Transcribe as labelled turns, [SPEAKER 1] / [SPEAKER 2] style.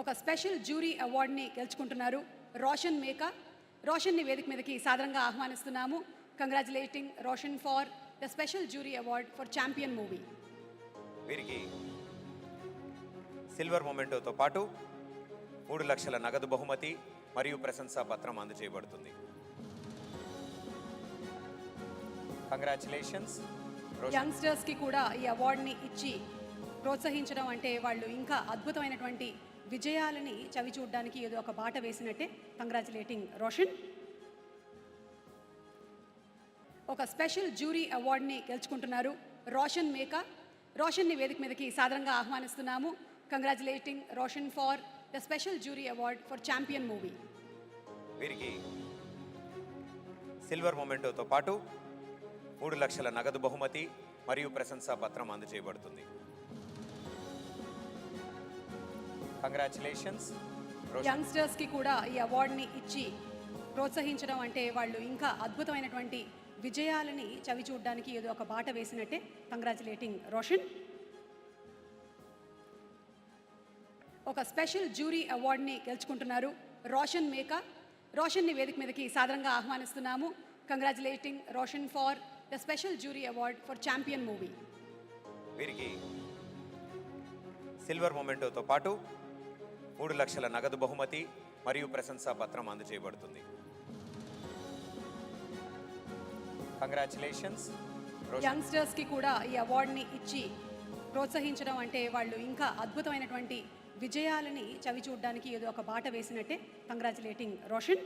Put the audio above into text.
[SPEAKER 1] ఒక special jury అవార్డుని గెలుచుకుంటున్నారు రోషన్ మేకా. రోషన్ని వేదిక మీదకి సాదరంగా ఆహ్వానిస్తున్నాము. Congratulating Roshan for the special jury award for champion movie.
[SPEAKER 2] వీరికి సిల్వర్ మొమెంటోతో పాటు 3 లక్షల నగదు బహుమతి మరియు ప్రశంసా పత్రం అందజేయబడుతుంది. కంగ్రాచులేషన్స్.
[SPEAKER 1] యంగ్స్టర్స్కి కూడా ఈ అవార్డుని ఇచ్చి ప్రోత్సహించడం అంటే వాళ్ళు ఇంకా అద్భుతమైనటువంటి విజయాలని చవి చూడడానికి ఏదో ఒక బాట వేసినట్టే. కంగ్రాచులేటింగ్ రోషన్. ఒక స్పెషల్ జ్యూరీ అవార్డుని గెలుచుకుంటున్నారు రోషన్ మేకా. రోషన్ని వేదిక మీదకి సాదరంగా ఆహ్వానిస్తున్నాము. Congratulating Roshan for the special jury award for champion movie.
[SPEAKER 2] వీరికి సిల్వర్ మొమెంటోతో పాటు 3 లక్షల నగదు బహుమతి మరియు ప్రశంసా పత్రం అందజేయబడుతుంది. కంగ్రాచులేషన్స్.
[SPEAKER 1] యంగ్స్టర్స్కి కూడా ఈ అవార్డుని ఇచ్చి ప్రోత్సహించడం అంటే వాళ్ళు ఇంకా అద్భుతమైనటువంటి విజయాలని చవి చూడడానికి ఏదో ఒక బాట వేసినట్టే. కంగ్రాచులేటింగ్ రోషన్. ఒక స్పెషల్ జ్యూరీ అవార్డుని గెలుచుకుంటున్నారు రోషన్ మేకా. రోషన్ని వేదిక మీదకి సాదరంగా ఆహ్వానిస్తున్నాము. Congratulating Roshan for the special jury award for champion movie. వీరికి సిల్వర్ మొమెంటోతో పాటు 3 లక్షల నగదు బహుమతి మరియు ప్రశంసా పత్రం అందజేయబడుతుంది. కంగ్రాచులేషన్స్. ఒక స్పెషల్ జ్యూరీ అవార్డుని గెలుచుకుంటున్నారు రోషన్ మేకా. రోషన్ని వేదిక మీదకి సాదరంగా ఆహ్వానిస్తున్నాము. Congratulating Roshan for the special jury award for champion movie.
[SPEAKER 2] వీరికి సిల్వర్ మొమెంటోతో పాటు 3 లక్షల నగదు బహుమతి మరియు ప్రశంసా పత్రం అందజేయబడుతుంది. కంగ్రాచులేషన్స్.
[SPEAKER 1] యంగ్స్టర్స్కి కూడా ఈ అవార్డుని ఇచ్చి ప్రోత్సహించడం అంటే వాళ్ళు ఇంకా అద్భుతమైనటువంటి విజయాలని చవి చూడడానికి ఏదో ఒక బాట వేసినట్టే. కంగ్రాచులేటింగ్ రోషన్.